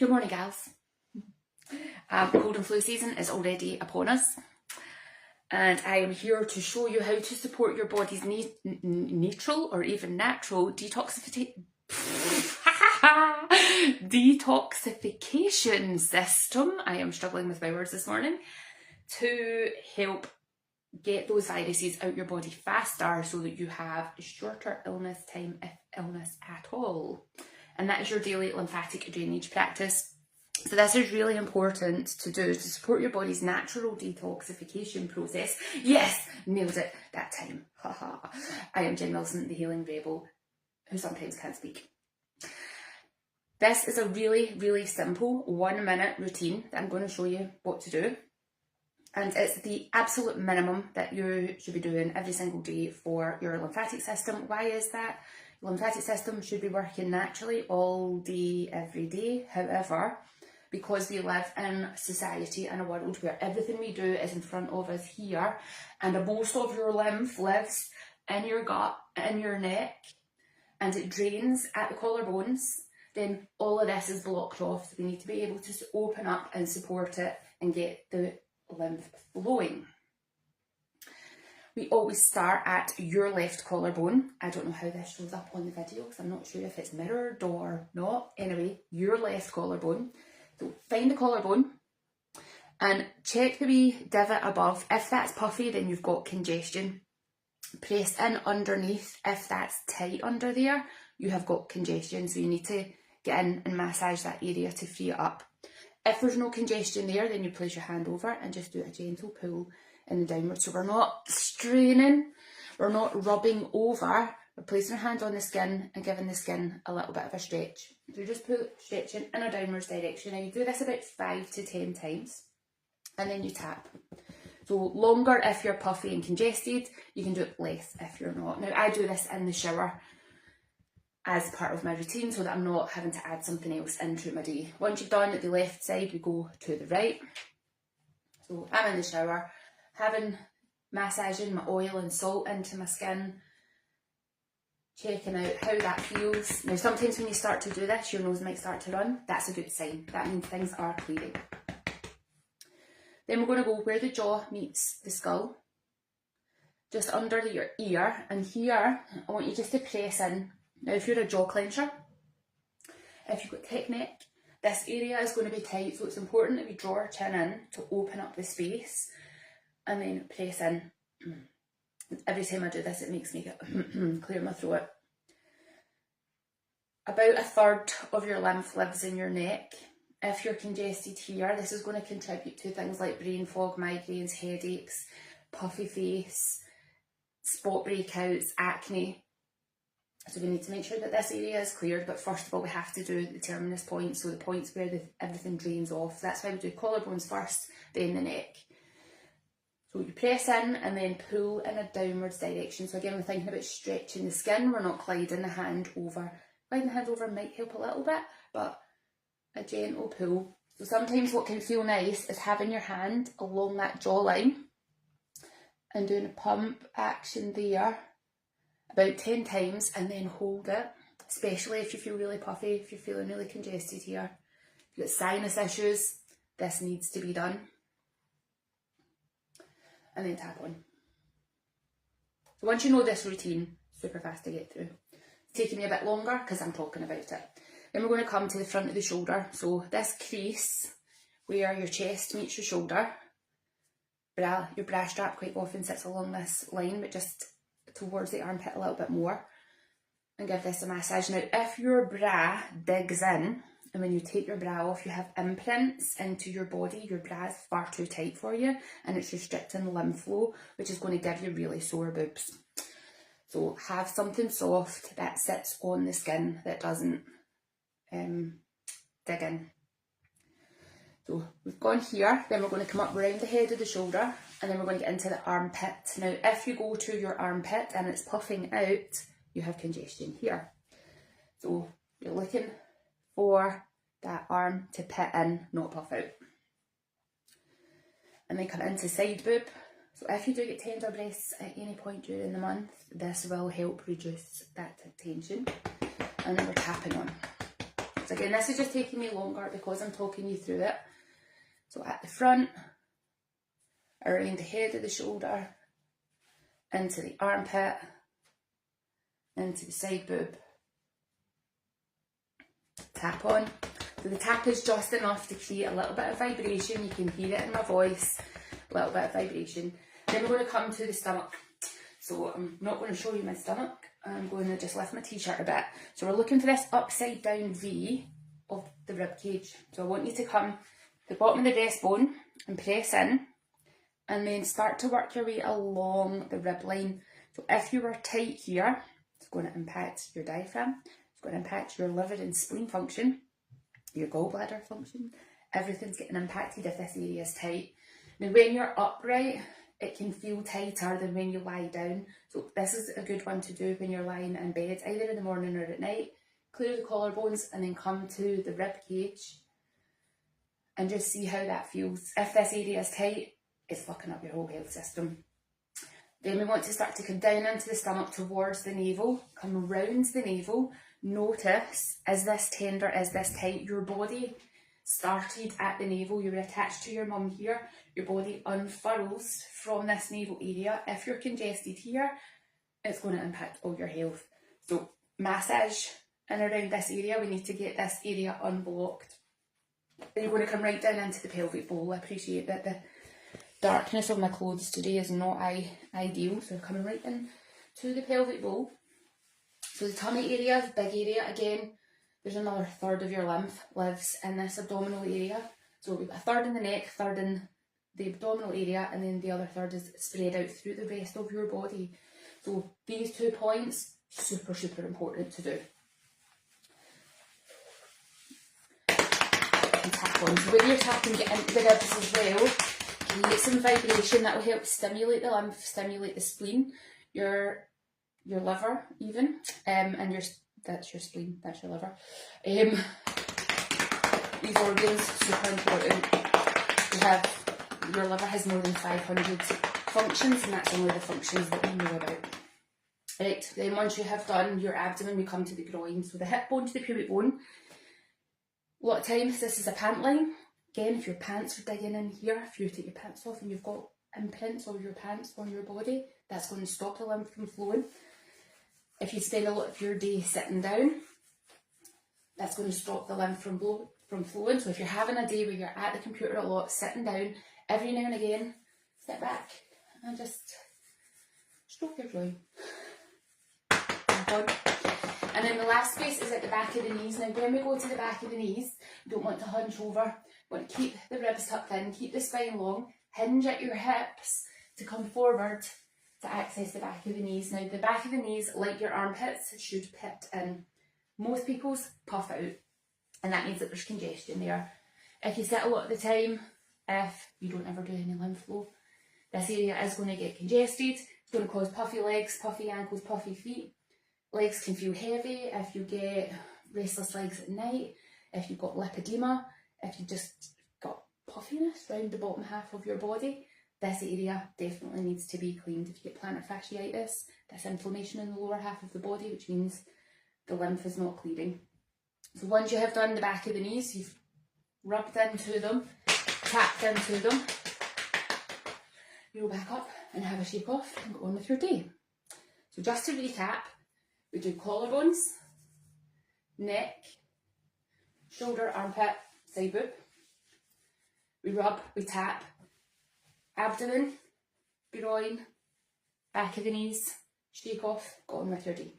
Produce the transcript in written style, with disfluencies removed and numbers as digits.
Good morning, gals. Cold and flu season is already upon us, and I am here to show you how to support your body's neutral or even natural detoxification system. I am struggling with my words this morning, to help get those viruses out your body faster so that you have a shorter illness time, if illness at all. And that is your daily lymphatic drainage practice. So this is really important to do to support your body's natural detoxification process. Yes, nailed it that time. Haha. I am Jen Wilson, the Healing Rebel, who sometimes can't speak. This is a really, really simple 1-minute routine that I'm going to show you what to do. And it's the absolute minimum that you should be doing every single day for your lymphatic system. Why is that? Your lymphatic system should be working naturally all day, every day. However, because we live in society and a world where everything we do is in front of us here, and most of your lymph lives in your gut, in your neck, and it drains at the collarbones, then all of this is blocked off. So we need to be able to open up and support it and get the lymph flowing. We always start at your left collarbone. I don't know how this shows up on the video because I'm not sure if it's mirrored or not. Anyway, your left collarbone. So find the collarbone and check the wee divot above. If that's puffy, then you've got congestion. Press in underneath. If that's tight under there, you have got congestion. So you need to get in and massage that area to free it up. If there's no congestion there, then you place your hand over and just do a gentle pull in the downward. So we're not straining, we're not rubbing over, we're placing our hand on the skin and giving the skin a little bit of a stretch. So just stretching in a downwards direction. Now you do this about 5 to 10 times and then you tap. So longer if you're puffy and congested, you can do it less if you're not. Now I do this in the shower as part of my routine so that I'm not having to add something else into my day. Once you've done the left side, we go to the right. So I'm in the shower, massaging my oil and salt into my skin, checking out how that feels. Now sometimes when you start to do this, your nose might start to run. That's a good sign. That means things are clearing. Then we're going to go where the jaw meets the skull, just under your ear, and here I want you just to press in. Now if you're a jaw clencher, if you've got thick neck, this area is going to be tight, so it's important that we draw our chin in to open up the space and then press in. Every time I do this, it makes me clear my throat. About 1/3 of your lymph lives in your neck. If you're congested here, this is going to contribute to things like brain fog, migraines, headaches, puffy face, spot breakouts, acne. So we need to make sure that this area is cleared, but first of all we have to do the terminus point, so the points where everything drains off. That's why we do collarbones first, then the neck. So you press in and then pull in a downwards direction. So again, we're thinking about stretching the skin, we're not gliding the hand over. Gliding the hand over might help a little bit, but a gentle pull. So sometimes what can feel nice is having your hand along that jawline and doing a pump action there about 10 times and then hold it, especially if you feel really puffy, if you're feeling really congested here. If you've got sinus issues, this needs to be done. And then tap on. So once you know this routine, super fast to get through. It's taking me a bit longer because I'm talking about it. Then we're going to come to the front of the shoulder. So this crease where your chest meets your shoulder, your bra strap quite often sits along this line, but just towards the armpit a little bit more, and give this a massage. Now if your bra digs in and when you take your bra off you have imprints into your body, your bra is far too tight for you and it's restricting the lymph flow, which is going to give you really sore boobs. So have something soft that sits on the skin that doesn't dig in. So we've gone here, then we're going to come up around the head of the shoulder and then we're going to get into the armpit. Now if you go to your armpit and it's puffing out, you have congestion here. So you're looking for that arm to pit in, not puff out. And then come into side boob. So if you do get tender breasts at any point during the month, this will help reduce that tension. And then we're tapping on. So again, this is just taking me longer because I'm talking you through it. So at the front, around the head of the shoulder, into the armpit, into the side boob. Tap on. So the tap is just enough to create a little bit of vibration. You can hear it in my voice, a little bit of vibration. Then we're going to come to the stomach. So I'm not going to show you my stomach. I'm going to just lift my t-shirt a bit. So we're looking for this upside down V of the rib cage. So I want you to come to the bottom of the breastbone and press in, and then start to work your way along the rib line. So if you were tight here, it's going to impact your diaphragm. It's going to impact your liver and spleen function, your gallbladder function. Everything's getting impacted if this area is tight. Now when you're upright, it can feel tighter than when you lie down. So this is a good one to do when you're lying in bed, either in the morning or at night. Clear the collarbones and then come to the rib cage and just see how that feels. If this area is tight, it's fucking up your whole health system. Then we want to start to come down into the stomach towards the navel, come round the navel. Notice, is this tender, is this tight? Your body started at the navel, you were attached to your mum here. Your body unfurls from this navel area. If you're congested here, it's going to impact all your health. So massage in around this area. We need to get this area unblocked. Then you're going to come right down into the pelvic bowl. I appreciate that the darkness of my clothes today is not ideal, so we're coming right in to the pelvic bowl. So the tummy area is a big area. Again, there's another third of your lymph lives in this abdominal area. So we've got a third in the neck, third in the abdominal area, and then the other third is spread out through the rest of your body. So these 2 points, super, super important to do. And tap on. So when you're tapping, get into the ribs as well. You get some vibration that will help stimulate the lymph, stimulate the spleen, your liver even, and that's your spleen, that's your liver. These organs, super important. Your liver has more than 500 functions, and that's only the functions that we know about. Right, then once you have done your abdomen, we come to the groin. So the hip bone to the pubic bone. A lot of times this is a pant line. Again, if your pants are digging in here, if you take your pants off and you've got imprints of your pants on your body, that's going to stop the lymph from flowing. If you spend a lot of your day sitting down, that's going to stop the lymph from flowing. So if you're having a day where you're at the computer a lot, sitting down, every now and again, step back and just stroke your groin. And then the last space is at the back of the knees. Now when we go to the back of the knees, you don't want to hunch over. You want to keep the ribs tucked in, keep the spine long, hinge at your hips to come forward to access the back of the knees. Now the back of the knees, like your armpits, should pit in. Most people's puff out, and that means that there's congestion there. If you sit a lot of the time, if you don't ever do any lymph flow, this area is going to get congested. It's going to cause puffy legs, puffy ankles, puffy feet. Legs can feel heavy if you get restless legs at night, if you've got lipedema, if you just got puffiness around the bottom half of your body. This area definitely needs to be cleaned. If you get plantar fasciitis, that's inflammation in the lower half of the body, which means the lymph is not clearing. So once you have done the back of the knees, you've rubbed into them, tapped into them, you go back up and have a shake off and go on with your day. So just to recap, we do collarbones, neck, shoulder, armpit, side boob. We rub, we tap, abdomen, groin, back of the knees, shake off, go on with your day.